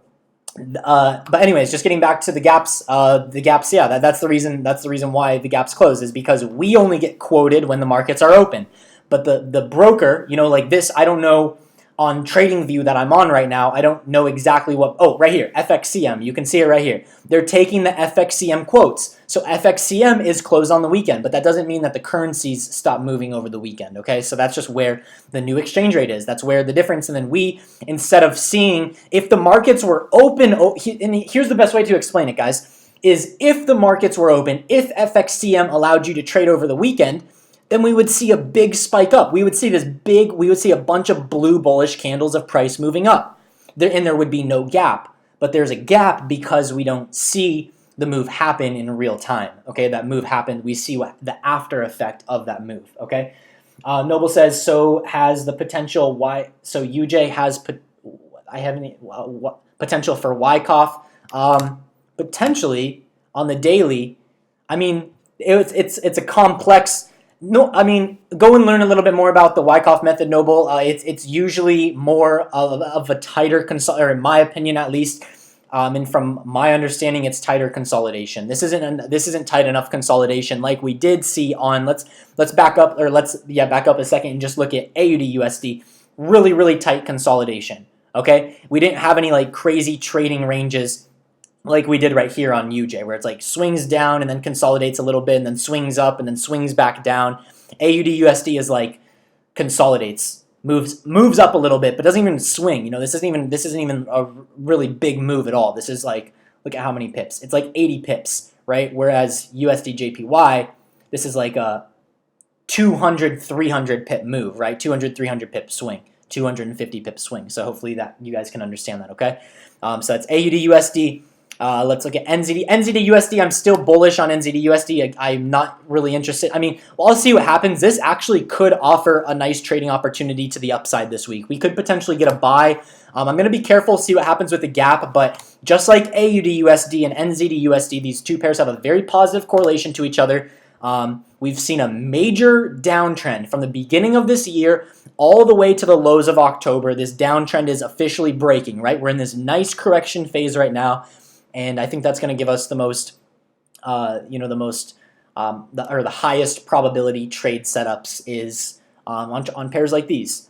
but anyways, just getting back to the gaps. Yeah, that's the reason. That's the reason why the gaps close, is because we only get quoted when the markets are open. But the broker, you know, like this, I don't know on TradingView that I'm on right now, I don't know exactly what, oh, right here, FXCM, you can see it right here. They're taking the FXCM quotes. So FXCM is closed on the weekend, but that doesn't mean that the currencies stop moving over the weekend, okay? So that's just where the new exchange rate is. That's where the difference, and then we, instead of seeing, if the markets were open, and here's the best way to explain it, guys, is if the markets were open, if FXCM allowed you to trade over the weekend, then we would see a big spike up. We would see a bunch of blue bullish candles of price moving up. There would be no gap. But there's a gap because we don't see the move happen in real time. Okay, that move happened. We see what the after effect of that move. Okay, Noble says, so has the potential so UJ has potential for Wyckoff. Potentially on the daily. I mean, it's a complex. No, I mean, go and learn a little bit more about the Wyckoff method, Noble. It's usually more of a tighter or in my opinion at least, and from my understanding, it's tighter consolidation. This isn't tight enough consolidation like we did see on. Let's back up, or back up a second and just look at AUD USD. Really tight consolidation. Okay, we didn't have any like crazy trading ranges like we did right here on UJ, where it's like swings down and then consolidates a little bit and then swings up and then swings back down. AUD USD is like consolidates, moves up a little bit, but doesn't even swing. You know, this isn't even a really big move at all. This is like, look at how many pips. It's like 80 pips, right? Whereas USD JPY, this is like a 200, 300 pip move, right? 200, 300 pip swing, 250 pip swing. So hopefully that you guys can understand that, okay? So that's AUD USD. Let's look at NZD. NZD USD, I'm still bullish on NZD USD. I'm not really interested. I mean, well, I'll see what happens. This actually could offer a nice trading opportunity to the upside this week. We could potentially get a buy. I'm going to be careful, see what happens with the gap, but just like AUD USD and NZD USD, these two pairs have a very positive correlation to each other. We've seen a major downtrend from the beginning of this year all the way to the lows of October. This downtrend is officially breaking, right? We're in this nice correction phase right now. And I think that's going to give us the most, the highest probability trade setups is on pairs like these,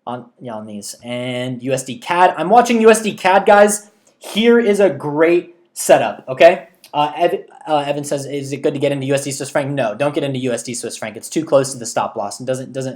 on these. And USD CAD. I'm watching USD CAD, guys. Here is a great setup. Okay. Evan says, is it good to get into USD Swiss franc? No, don't get into USD Swiss franc. It's too close to the stop loss and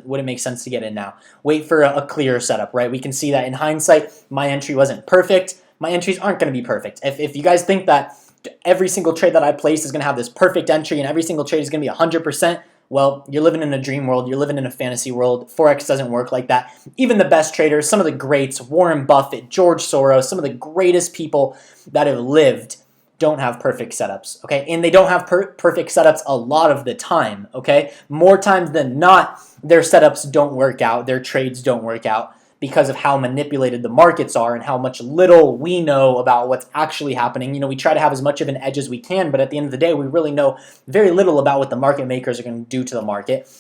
wouldn't make sense to get in now. Wait for a clearer setup, right? We can see that in hindsight, my entry wasn't perfect. My entries aren't going to be perfect. If you guys think that every single trade that I place is going to have this perfect entry and every single trade is going to be 100%, well, you're living in a dream world. You're living in a fantasy world. Forex doesn't work like that. Even the best traders, some of the greats, Warren Buffett, George Soros, some of the greatest people that have lived don't have perfect setups, okay? And they don't have perfect setups a lot of the time, okay? More times than not, their setups don't work out. Their trades don't work out, because of how manipulated the markets are and how much little we know about what's actually happening. You know, we try to have as much of an edge as we can, but at the end of the day, we really know very little about what the market makers are going to do to the market.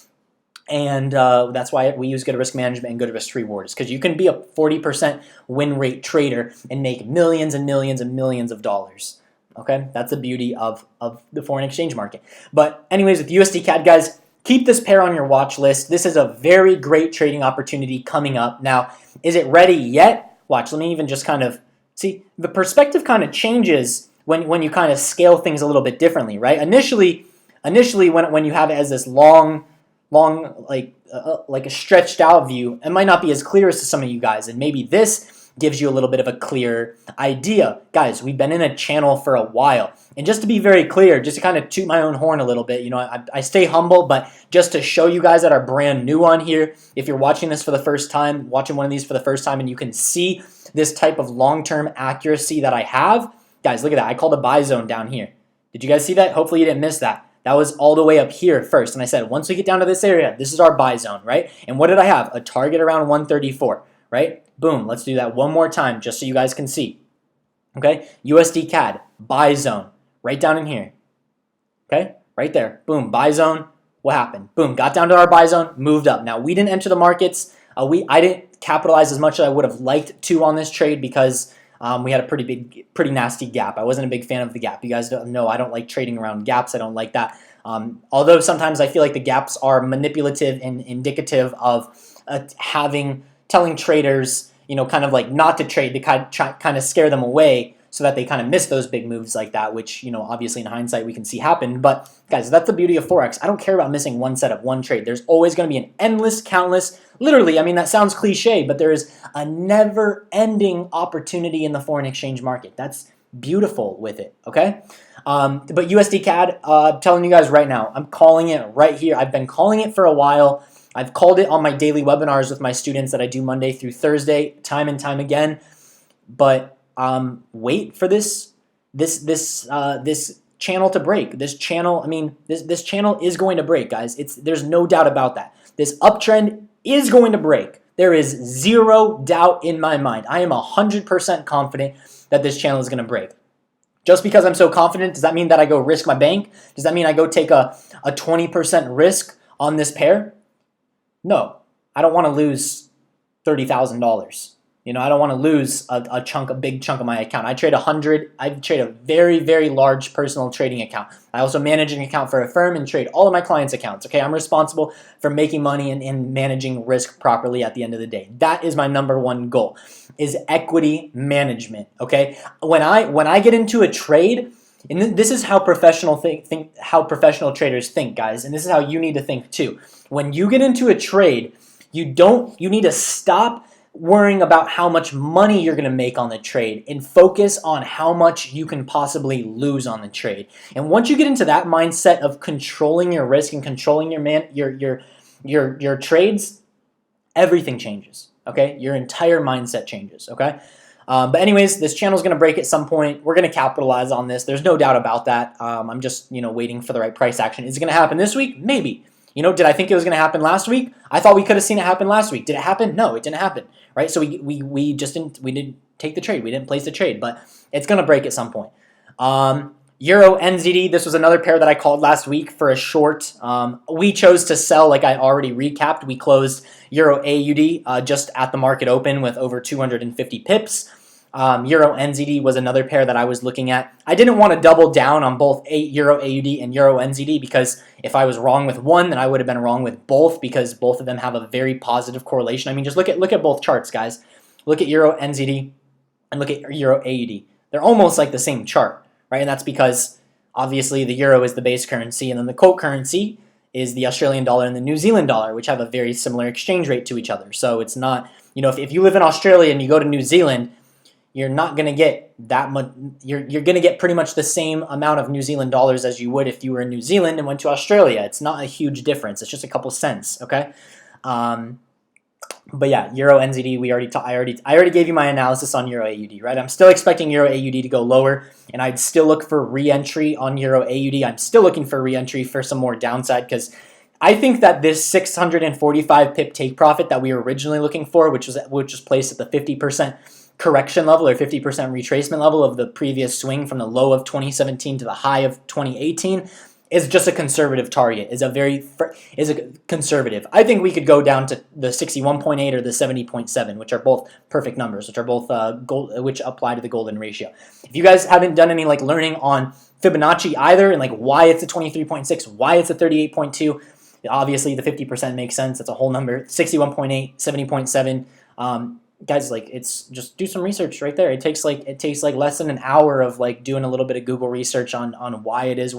And that's why we use good risk management and good risk rewards, because you can be a 40% win rate trader and make millions and millions and millions of dollars. Okay, that's the beauty of the foreign exchange market. But anyways, with USD CAD, guys, keep this pair on your watch list. This is a very great trading opportunity coming up. Now, is it ready yet? Watch, let me even just kind of see. The perspective kind of changes when you kind of scale things a little bit differently, right? Initially when you have it as this long like a stretched out view, it might not be as clear as to some of you guys. And maybe this gives you a little bit of a clear idea. Guys, we've been in a channel for a while. And just to be very clear, just to kind of toot my own horn a little bit, I stay humble, but just to show you guys that are brand new on here, if you're watching this for the first time, watching one of these for the first time, and you can see this type of long-term accuracy that I have, guys, look at that. I called a buy zone down here. Did you guys see that? Hopefully you didn't miss that. That was all the way up here first. And I said, once we get down to this area, this is our buy zone, right? And what did I have? A target around 134, right? Boom. Let's do that one more time just so you guys can see. Okay? USD CAD, buy zone, right down in here. Okay? Right there. Boom. Buy zone. What happened? Boom. Got down to our buy zone, moved up. Now, we didn't enter the markets. I didn't capitalize as much as I would have liked to on this trade because we had a pretty nasty gap. I wasn't a big fan of the gap. You guys don't know I don't like trading around gaps. I don't like that. Although sometimes I feel like the gaps are manipulative and indicative of telling traders, kind of like not to trade to kind of scare them away so that they kind of miss those big moves like that, which, obviously in hindsight we can see happen. But guys, that's the beauty of Forex. I don't care about missing one set of one trade. There's always going to be an endless, countless, literally, I mean, that sounds cliche, but there is a never-ending opportunity in the foreign exchange market. That's beautiful with it, okay? But USD CAD, I'm telling you guys right now, I'm calling it right here. I've been calling it for a while. I've called it on my daily webinars with my students that I do Monday through Thursday, time and time again. But wait for this channel to break. This channel, this channel is going to break, guys. There's no doubt about that. This uptrend is going to break. There is zero doubt in my mind. I am 100% confident that this channel is going to break. Just because I'm so confident, does that mean that I go risk my bank? Does that mean I go take a 20% risk on this pair? No, I don't want to lose $30,000. I don't want to lose a big chunk of my account. I trade 100. I trade a very, very large personal trading account. I also manage an account for a firm and trade all of my clients' accounts. Okay, I'm responsible for making money and managing risk properly at the end of the day. That is my number one goal, is equity management. Okay, when I get into a trade, and this is how professional traders think, guys, and this is how you need to think too. When you get into a trade, you need to stop worrying about how much money you're going to make on the trade and focus on how much you can possibly lose on the trade. And once you get into that mindset of controlling your risk and controlling your trades, everything changes. Okay, your entire mindset changes. Okay. But anyways, this channel is going to break at some point. We're going to capitalize on this. There's no doubt about that. I'm just waiting for the right price action. Is it going to happen this week? Maybe. Did I think it was going to happen last week? I thought we could have seen it happen last week. Did it happen? No, it didn't happen. Right? So we didn't take the trade. We didn't place the trade, but it's going to break at some point. Euro NZD, this was another pair that I called last week for a short. We chose to sell, like I already recapped. We closed Euro AUD just at the market open with over 250 pips. Euro NZD was another pair that I was looking at. I didn't want to double down on both Euro AUD and Euro NZD because if I was wrong with one, then I would have been wrong with both because both of them have a very positive correlation. Just look at both charts, guys. Look at Euro NZD and look at Euro AUD. They're almost like the same chart, right? And that's because obviously the euro is the base currency and then the quote currency is the Australian dollar and the New Zealand dollar, which have a very similar exchange rate to each other. So it's not, if you live in Australia and you go to New Zealand, you're not going to get that much. You're going to get pretty much the same amount of New Zealand dollars as you would if you were in New Zealand and went to Australia. It's not a huge difference. It's just a couple cents, okay? But yeah, Euro NZD. I already gave you my analysis on Euro AUD, right? I'm still expecting Euro AUD to go lower, and I'd still look for re-entry on Euro AUD. I'm still looking for re-entry for some more downside because I think that this 645 pip take profit that we were originally looking for, which was placed at the 50% correction level or 50% retracement level of the previous swing from the low of 2017 to the high of 2018, is just a conservative target. Is a conservative. I think we could go down to the 61.8 or the 70.7, which are both perfect numbers, which are both which apply to the golden ratio. If you guys haven't done any learning on Fibonacci either, and why it's a 23.6, why it's a 38.2, obviously the 50% makes sense. That's a whole number. 61.8, 70.7. Guys, it's just do some research right there. It takes less than an hour of doing a little bit of Google research on why it is,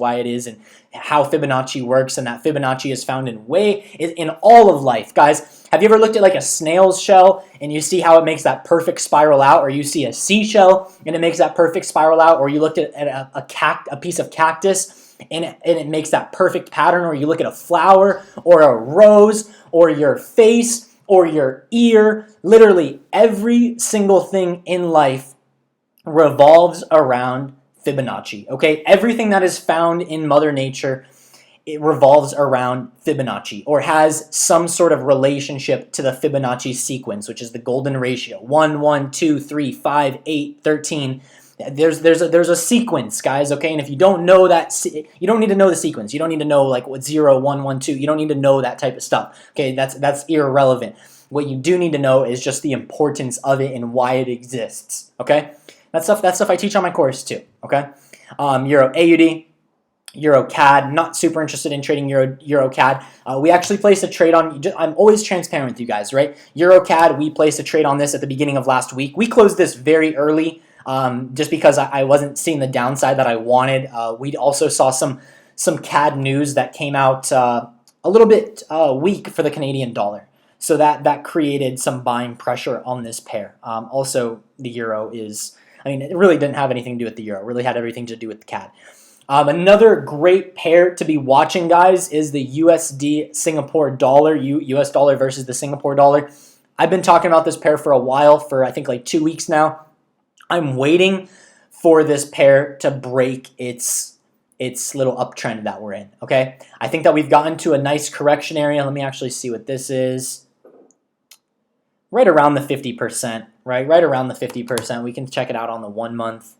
and how Fibonacci works, and that Fibonacci is found in all of life. Guys, Have you ever looked at like a snail's shell and you see how it makes that perfect spiral out, or you see a seashell and it makes that perfect spiral out, or you looked at a piece of cactus and it makes that perfect pattern, or you look at a flower or a rose or your face or your ear. Literally every single thing in life revolves around Fibonacci, okay? Everything that is found in Mother Nature, it revolves around Fibonacci, or has some sort of relationship to the Fibonacci sequence, which is the golden ratio. 1, 1, 2, 3, 5, 8, 13. There's a sequence, guys, okay? And if you don't know that, you don't need to know the sequence. You don't need to know like what 0, 1, 1, 2. You don't need to know that type of stuff, okay? That's irrelevant. What you do need to know is just the importance of it and why it exists, okay? That's stuff I teach on my course too, okay? Euro AUD, Euro CAD, not super interested in trading Euro CAD. We actually placed a trade on, I'm always transparent with you guys, right? Euro CAD, we placed a trade on this at the beginning of last week. We closed this very early just because I wasn't seeing the downside that I wanted. We also saw some CAD news that came out a little bit weak for the Canadian dollar. So that created some buying pressure on this pair. Also, the euro is, I mean, it really didn't have anything to do with the euro. It really had everything to do with the CAD. Another great pair to be watching, guys, is the USD Singapore dollar, US dollar versus the Singapore dollar. I've been talking about this pair for a while, for I think like 2 weeks now. I'm waiting for this pair to break its little uptrend that we're in, okay? I think that we've gotten to a nice correction area. Let me actually see what this is. Right around the 50%, right? Right around the 50%. We can check it out on the 1 month.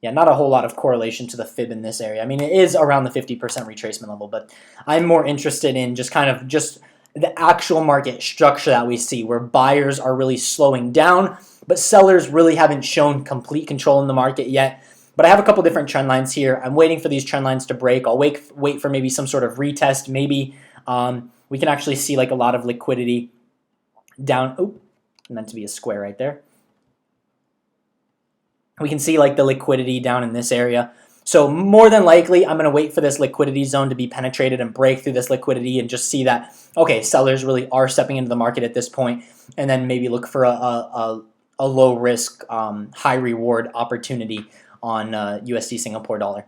Yeah, not a whole lot of correlation to the fib in this area. I mean, it is around the 50% retracement level, but I'm more interested in just the actual market structure that we see, where buyers are really slowing down, but sellers really haven't shown complete control in the market yet. But I have a couple different trend lines here. I'm waiting for these trend lines to break. I'll wait for maybe some sort of retest. Maybe we can actually see like a lot of liquidity down. Oh, meant to be a square right there. We can see like the liquidity down in this area. So more than likely, I'm going to wait for this liquidity zone to be penetrated and break through this liquidity and just see that, okay, sellers really are stepping into the market at this point, and then maybe look for a low risk, high reward opportunity on USD Singapore dollar.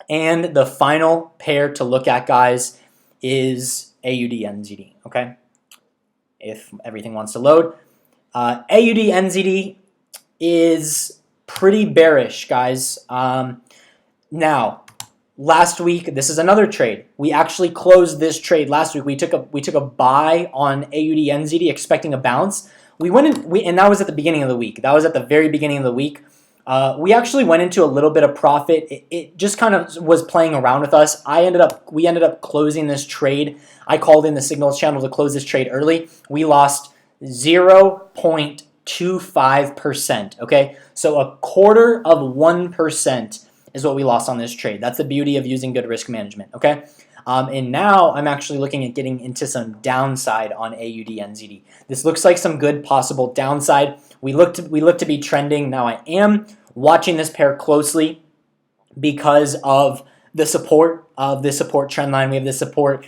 And the final pair to look at, guys, is AUD NZD, okay? If everything wants to load. AUD NZD is pretty bearish, guys. Now, last week, this is another trade. We actually closed this trade last week. We took a buy on AUD NZD, expecting a bounce. We went in, and that was at the beginning of the week. That was at the very beginning of the week. We actually went into a little bit of profit. It just kind of was playing around with us. We ended up closing this trade. I called in the signals channel to close this trade early. We lost 0.25%. Okay, so 1/4% is what we lost on this trade. That's the beauty of using good risk management. Okay. And now I'm actually looking at getting into some downside on AUD NZD. This looks like some good possible downside. We look to be trending. Now I am watching this pair closely because of the support trend line. We have the support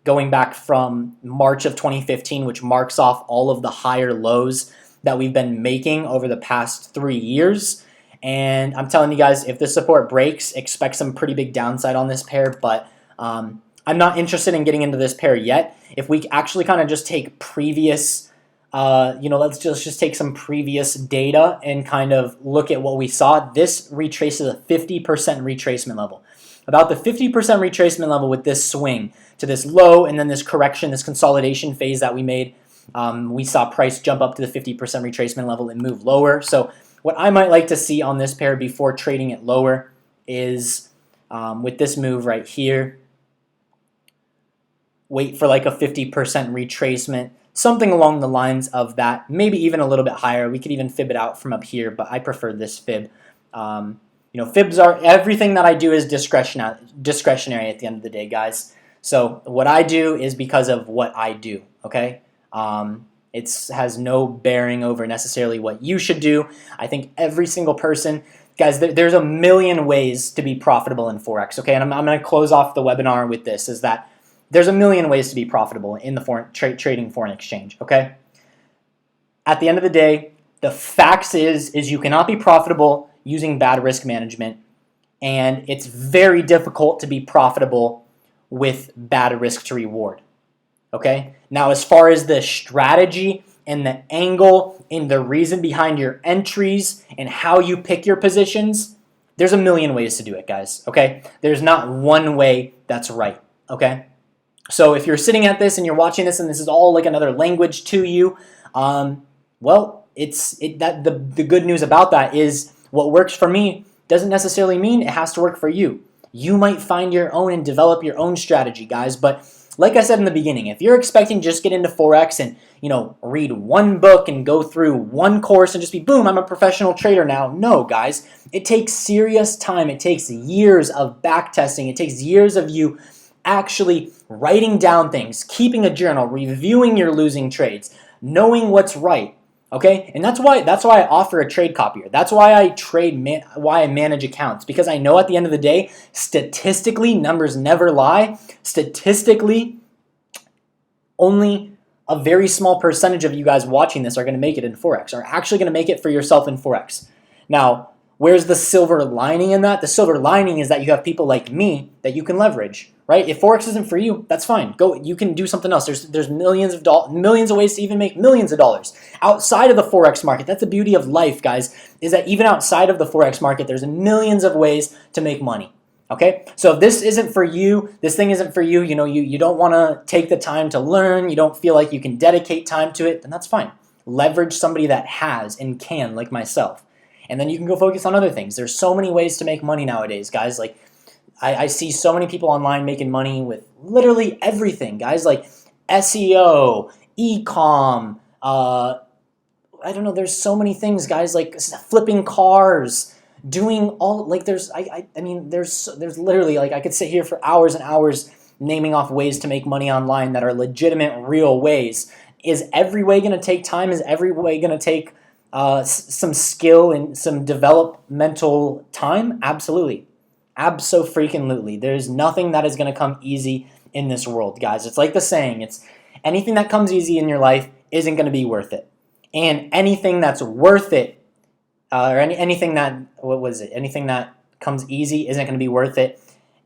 going back from March of 2015, which marks off all of the higher lows that we've been making over the past 3 years. And I'm telling you guys, if this support breaks, expect some pretty big downside on this pair, but I'm not interested in getting into this pair yet. If we actually kind of just take previous, let's just take some previous data and kind of look at what we saw. This retraces a 50% retracement level. About the 50% retracement level with this swing to this low and then this correction, this consolidation phase that we made, we saw price jump up to the 50% retracement level and move lower. So what I might like to see on this pair before trading it lower is with this move right here, wait for like a 50% retracement, something along the lines of that, maybe even a little bit higher. We could even fib it out from up here, but I prefer this fib. Fibs are, everything that I do is discretionary at the end of the day, guys. So what I do is because of what I do, okay? It has no bearing over necessarily what you should do. I think every single person, guys, there's a million ways to be profitable in Forex, okay? And I'm going to close off the webinar with this, is that There's a million ways to be profitable in the trading foreign exchange, okay? At the end of the day, the facts is you cannot be profitable using bad risk management, and it's very difficult to be profitable with bad risk to reward, okay? Now, as far as the strategy and the angle and the reason behind your entries and how you pick your positions, there's a million ways to do it, guys, okay? There's not one way that's right, okay? So if you're sitting at this and you're watching this and this is all like another language to you, well, the good news about that is what works for me doesn't necessarily mean it has to work for you. You might find your own and develop your own strategy, guys. But like I said in the beginning, if you're expecting just get into Forex and read one book and go through one course and just be boom, I'm a professional trader now. No, guys, it takes serious time. It takes years of back testing. It takes years of you actually writing down things, keeping a journal, reviewing your losing trades, knowing what's right. Okay, and that's why I offer a trade copier. That's why I manage accounts, because I know at the end of the day, statistically, numbers never lie. Statistically, only a very small percentage of you guys watching this are going to make it in Forex, are actually going to make it for yourself in Forex. Now, where's the silver lining in that? The silver lining is that you have people like me that you can leverage, right? If Forex isn't for you, that's fine. Go, you can do something else. There's millions of ways to even make millions of dollars outside of the Forex market. That's the beauty of life, guys, is that even outside of the Forex market, there's millions of ways to make money. Okay, so if this isn't for you, this thing isn't for you, you don't want to take the time to learn, you don't feel like you can dedicate time to it, then that's fine. Leverage somebody that has and can, like myself. And then you can go focus on other things. There's so many ways to make money nowadays, guys. Like, I see so many people online making money with literally everything, guys. Like SEO, e-com, I don't know. There's so many things, guys. Like flipping cars, doing all there's there's literally I could sit here for hours and hours naming off ways to make money online that are legitimate, real ways. Is every way going to take time? Is every way going to take some skill and some developmental time? Absolutely. Abso-freaking-lutely. There's nothing that is going to come easy in this world, guys. It's like the saying, it's anything that comes easy in your life isn't going to be worth it. And anything that's worth it, anything that comes easy isn't going to be worth it.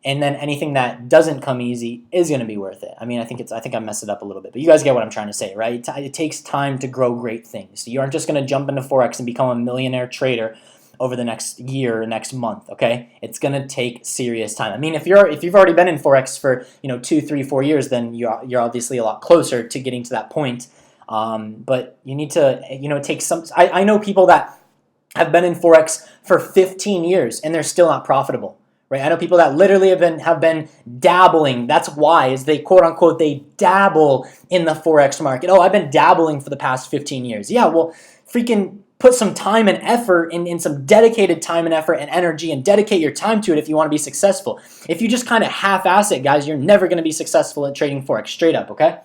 And then anything that doesn't come easy is going to be worth it. I mean, I think I messed it up a little bit, but you guys get what I'm trying to say, right? It takes time to grow great things. You aren't just going to jump into Forex and become a millionaire trader over the next year or next month, okay? It's going to take serious time. I mean, if you've already been in Forex for 2, 3, 4 years, then you're obviously a lot closer to getting to that point. But you need to take some. I know people that have been in Forex for 15 years and they're still not profitable. Right? I know people that literally have been dabbling. That's why, is they quote unquote they dabble in the Forex market. Oh, I've been dabbling for the past 15 years. Yeah, well, freaking put some time and effort in some dedicated time and effort and energy, and dedicate your time to it if you want to be successful. If you just kind of half-ass it, guys, you're never going to be successful at trading Forex. Straight up, okay?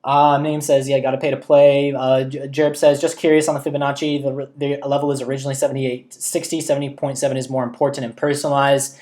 Name says, yeah, got to pay to play. Jerb says, just curious on the Fibonacci. The level is originally 78.60. 70.7 is more important and personalized.